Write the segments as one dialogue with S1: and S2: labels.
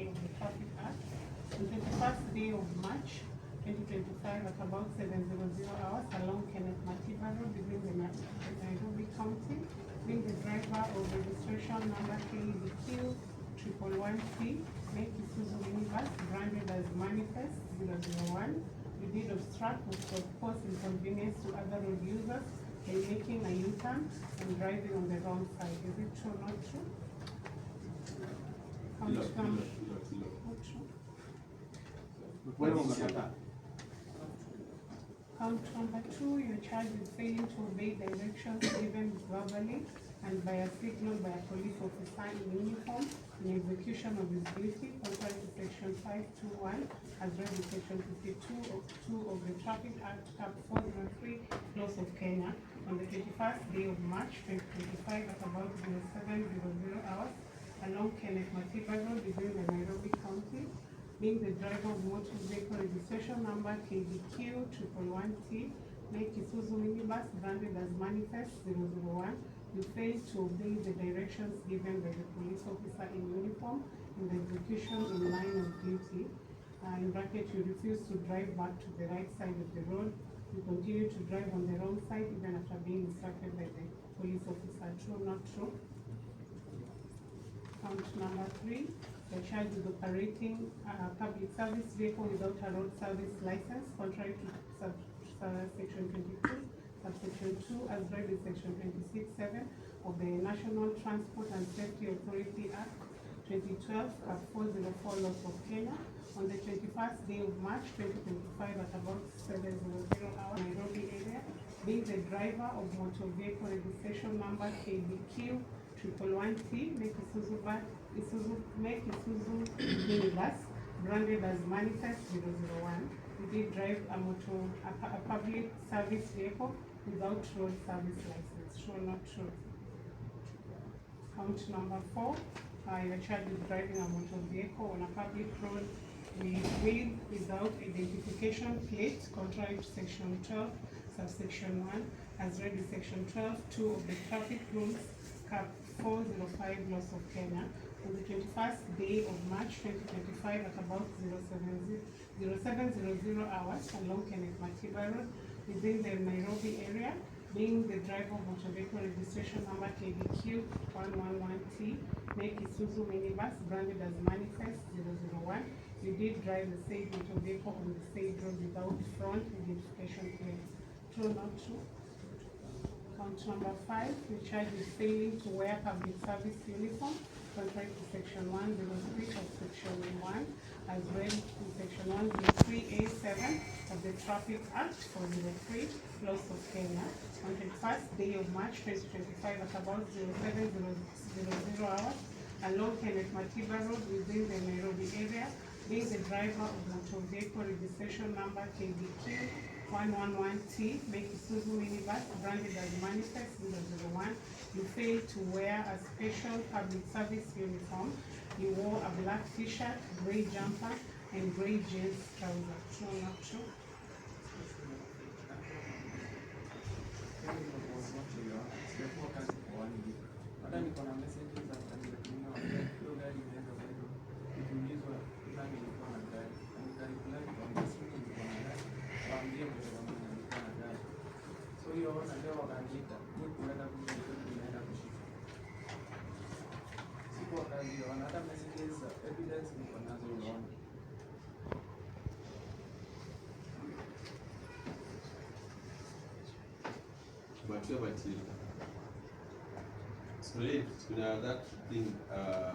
S1: of the Traffic Act. On 21st day of March 2025 at about 7:00 hours along Kenneth Matiba Road within the Nairobi County, being the driver of registration number KDQ 111C, make Isuzu minibus branded as Manifest 001. You did obstruct which could cause inconvenience to other road users by making a U-turn and driving on the wrong side. Is it true or not true? Count number 2, you're charged with failing to obey directions given verbally and by a signal by a police officer in uniform in execution of his duty, contrary to section 521 as read in section 52 of the Traffic Act, Cap 403, laws of Kenya, on the 21st day of March 2025 at about 07:00 hours along Kenneth Matiba Road within the Nairobi County, being the driver of motor vehicle registration number KDQ 111T, make Isuzu minibus branded as Manifest 001. You failed to obey the directions given by the police officer in uniform in the execution in line of duty. In bracket, you refuse to drive back to the right side of the road. You continue to drive on the wrong side even after being instructed by the police officer. True or not true? Count number 3, you're charged with operating a public service vehicle without a road service license, contrary to section 22, subsection 2, as read in section 26(7) of the National Transport and Safety Authority Act 2012, Cap 404, laws of Kenya. On the 21st day of March 2025 at about 7:00 hours, Nairobi area, being the driver of motor vehicle registration number KDQ 111T, make Isuzu minibus branded as Manifest 001. You did drive a public service vehicle without road service license. True or not true? Count number 4, you're charged with driving a motor vehicle on a public road without identification plate, contrary to section 12, subsection 1, as read in section 12(2) of the Traffic Rules, Cap 405, laws of Kenya. On the 21st day of March 2025 at about 07:00 hours along Kenneth Matiba Road within the Nairobi area, being the driver of motor vehicle registration number KDQ 111T, make Isuzu minibus branded as Manifest 001. You did drive the said motor vehicle on the said road without front identification plate. True or not true? Count number 5, you charge with failing to wear public service uniform, contrary to section 103 of section 1, as read in section 103A7 of the Traffic Act 403, laws of Kenya. On the 1st day of March 2025 at about 07:00 hours along Kenneth Matiba Road within the Nairobi area, being the driver of motor vehicle registration number KDQ 111T, make Isuzu minibus branded as Manifest 001. You failed to wear a special public service uniform. You wore a black t-shirt, gray jumper, and gray jeans trousers. True or not true?
S2: So that thing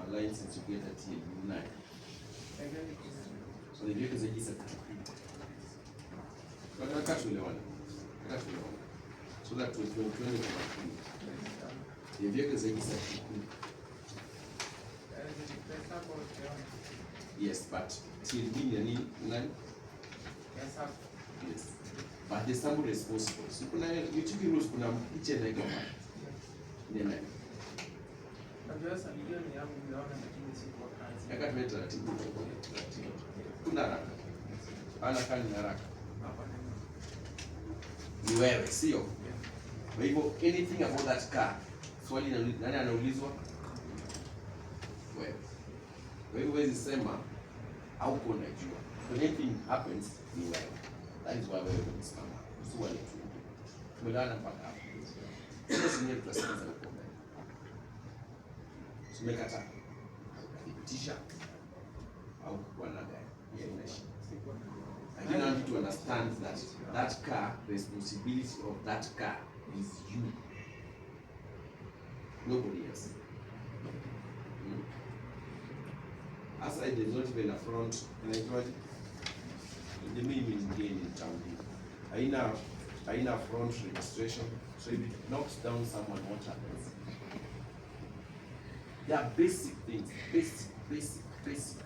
S2: license you get at U9. So the vehicle is a so that was 2020. The vehicle is a yes, but till nine. Yes. But there's someone responsible. So you took the rules each and every one. Kuna haraka. Ana kani haraka. Ni wewe, sio? Kwa hivyo anything about that car, swali nani anaulizwa? Wewe. Kwa hivyo huwezi sema hauko unajua. When anything happens, ni wewe. That is why wewe umesimama. Si wale tu. Tumelala mpaka hapo. Sasa sisi tutasikiza huko mbele. Tumekataa. Thibitisha au kuwa na gari. Yeah, ina shida. I don't want you to understand that that car, the responsibility of that car is you. Nobody else. Aside, there's not even a front. The main is gain in town. Aina front registration. So if it knocks down someone, what happens? There are basic things. Basic.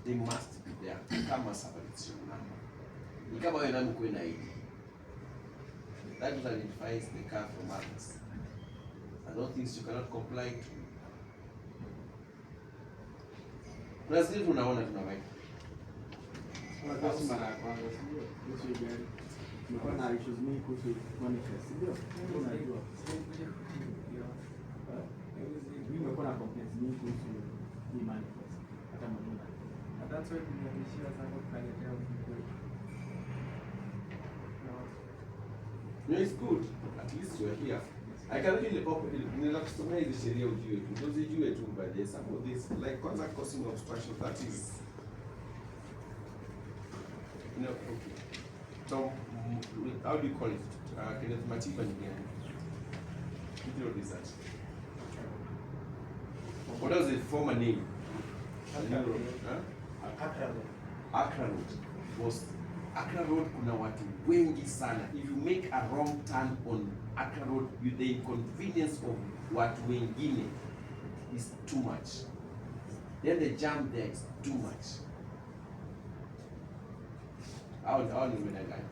S2: They must be there. Kama sabarition number. Ni kama wewe nani uko na ID. That identifies the car from others. And those things you cannot comply to. Kuna zile tunaona tunaweka.
S3: Basi mara ya kwanza sio kuhusu gari. Nilikuwa na issues mingi kuhusu manifest. Ndio. Unajua. Mimi nimekuwa na complaints mingi kuhusu hii manifest. Hata mwenyewe. That's why tumeishia sana kufanya huko.
S2: No, it's good. At least you're here. I can really kusomea hizi sheria ujue tu. Ndio zijue tu by some of this like contact causing obstruction, that is okay. So how do you call it? Kenneth Matiba ni gani? What is that? What was the former name? Accra Road. Was Accra Road kuna watu wengi sana. If you make a wrong turn on Accra Road, the inconvenience of watu wengine is too much. Then the jam there is too much. How ni mena gani?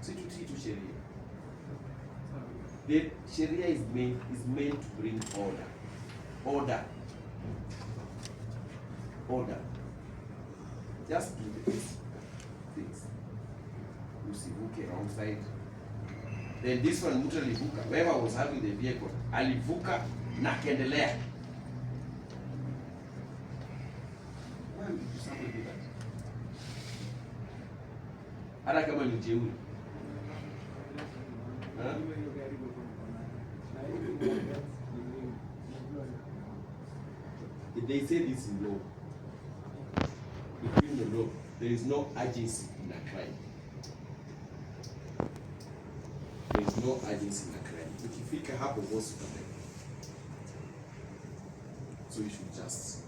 S2: Si tu sheria. The sheria is meant to bring order. Just do this. Usivuke wrong side. Then this one mtu alivuka. Whoever was having the vehicle alivuka na kaendelea. Why would somebody do that? Hata kama ni jeuri. They say this in law. In the law, there is no urgency in a crime. There is no urgency in a crime. Ukifika hapo bosi pale. So you should just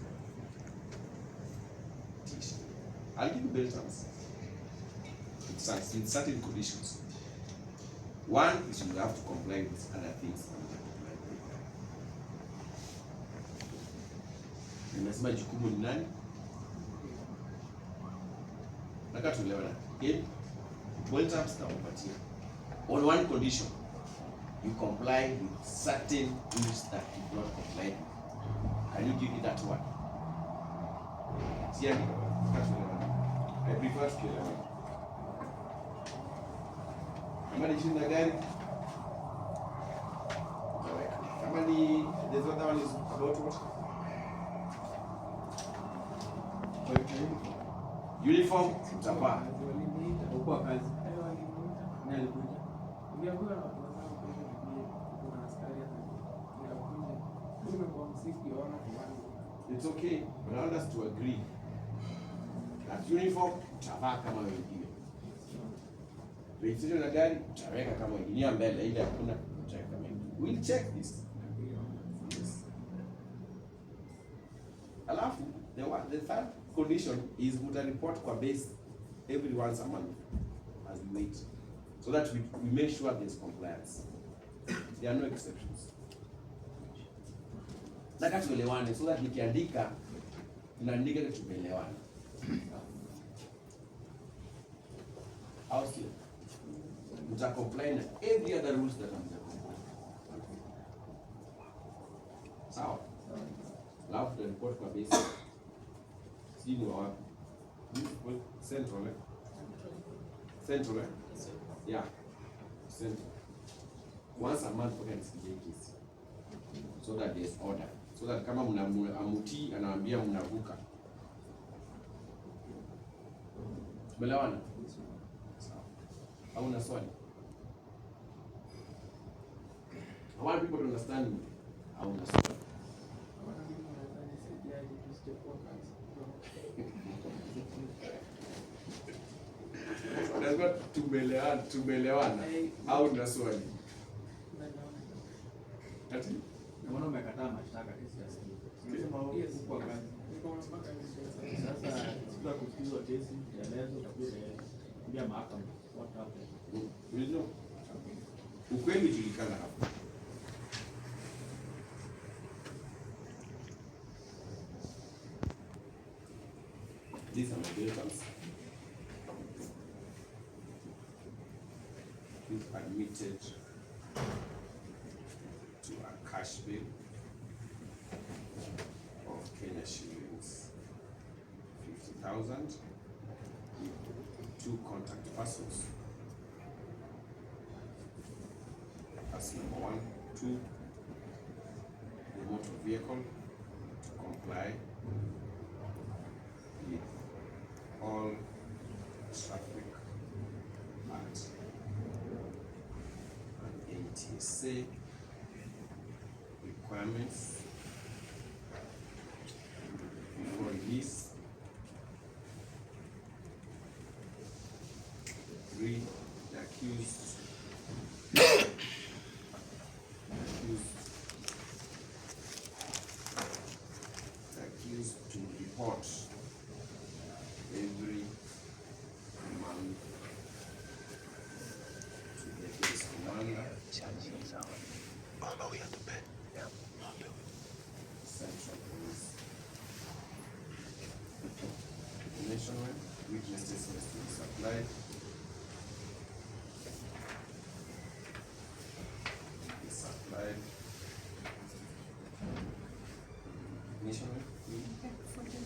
S2: teach. I'll give you bail terms. In certain conditions. One is you have to comply with other things. Nimesema jukumu ni nani? Nataka tuelewane. Okay? Bail terms tutawapatia. On one condition, you comply with certain rules that you not comply with. Can you give me that one? Siani, I prefer to kill him. Kama ni chini na gari, kama ni there's other one is about what? Uniform, utavaa.
S3: Kwa kazi.
S2: It's okay, but I want us to agree that uniform utavaa kama wengine. Registration na gari utaweka kama wengine mbele, ile hakuna utaweka kama wengine. We'll check this. Yes. Alafu the third condition is report kwa base every once a month as we wait, so that we make sure there's compliance. There are no exceptions. Nataka tuelewane, so that nikiandika naandika tumeelewana. How still? Muta comply na every other rules that I'm comply. Sawa? Alafu the report kwa base. Sijui ni wapi. Central, eh? Central, eh? Yeah. Central. Once a month, we can see case. so that there's order, so that kama amutii anawaambia mnavuka. Tumeelewana? Sawa. Au una swali? I want people to understand me. Au una swali? Lazima tumelewana au una swali? Ati?
S3: Naona umekataa mashtaka kesi ya simu. Unasema huko kazi. Sasa siku ya kusikizwa kesi yaelezo kabisa mahakama. What happened?
S2: You know? Ukweli ujulikana hapo. These are my daughters. We've admitted to a cash bill of Kenya shillings 50,000 with 2 contact persons. That's number 1. 2, the motor vehicle to comply with all traffic act and NTSA requirements before release. 3, the accused to report every month to the case commander, Central Police, nationwide witnesses must be supplied. Nationwide. 14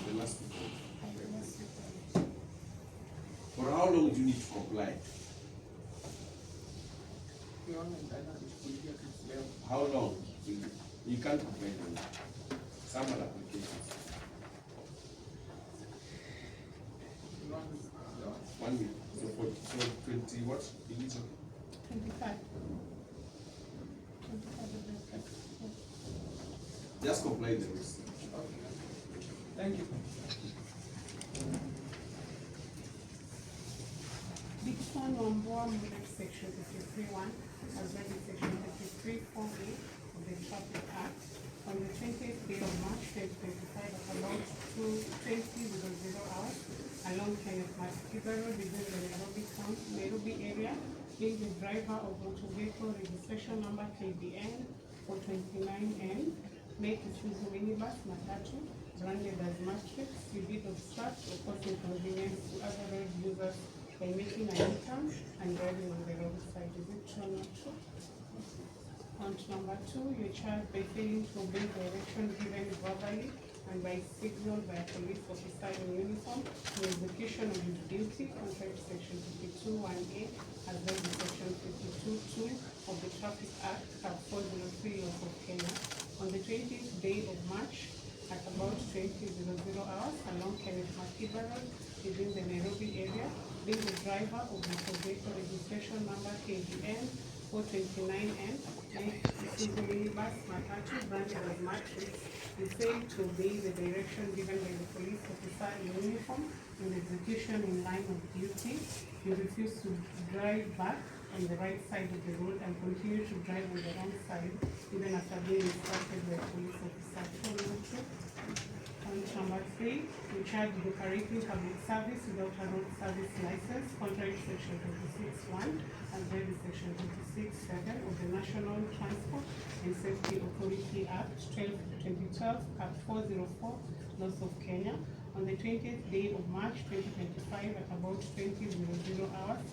S2: the last report. For how long do you need to comply? How long? You can't comply on some applications. 1 week. So 20 what?
S1: 25.
S2: Just comply the rules.
S3: Thank you.
S1: Dixon Wambua section 53(1) as well as section 53(4)(a) of the Traffic Act on the 20th day of March 2025 at about 20:00 hours along Kenneth Matiba Road within the Nairobi area, being the driver of motor vehicle registration number KBN 429N, make Isuzu minibus Matatu, branded as Matrix, you did obstruct or cause inconvenience to other road users by making a U-turn and driving on the wrong side. Is it true or not true? Point number 2, you're charged by failing to obey direction given verbally and by signal by a police officer in uniform in execution of his duty contrary to section 52(1)(a) as well as section 52(2) of the Traffic Act, Cap 403 laws of Kenya. On the 20th day of March at about 20:00 hours along Kenneth Matiba Road within the Nairobi area, being the driver of motor vehicle registration number KBN 429N, Isuzu minibus Matatu, branded as Matrix, you failed to obey the direction given by the police officer in uniform in execution in line of duty. You refuse to drive back on the right side of the road and continue to drive on the wrong side even after being instructed by a police officer. Point number 3, you charge with operating public service without a road service license, contrary to section 26(1) and well as section 26(7) of the National Transport and Safety Authority Act 2012, Cap 404, laws of Kenya. On the 20th day of March 2025 at about 20:00 hours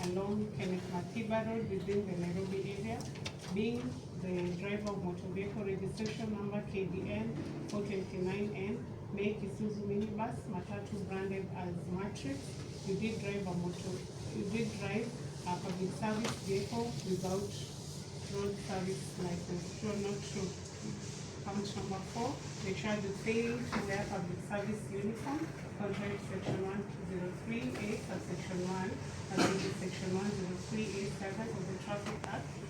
S1: along Kenneth Matiba Road within the Nairobi area, being the driver of motor vehicle registration number KDN 429N, make Isuzu minibus, Matatu branded as Matrix. You did drive a public service vehicle without road service license. Sure, not true. Count number 4, the child is failing to wear public service uniform, contrary to section 103A subsection 1 and section 103A7 of the Traffic Act.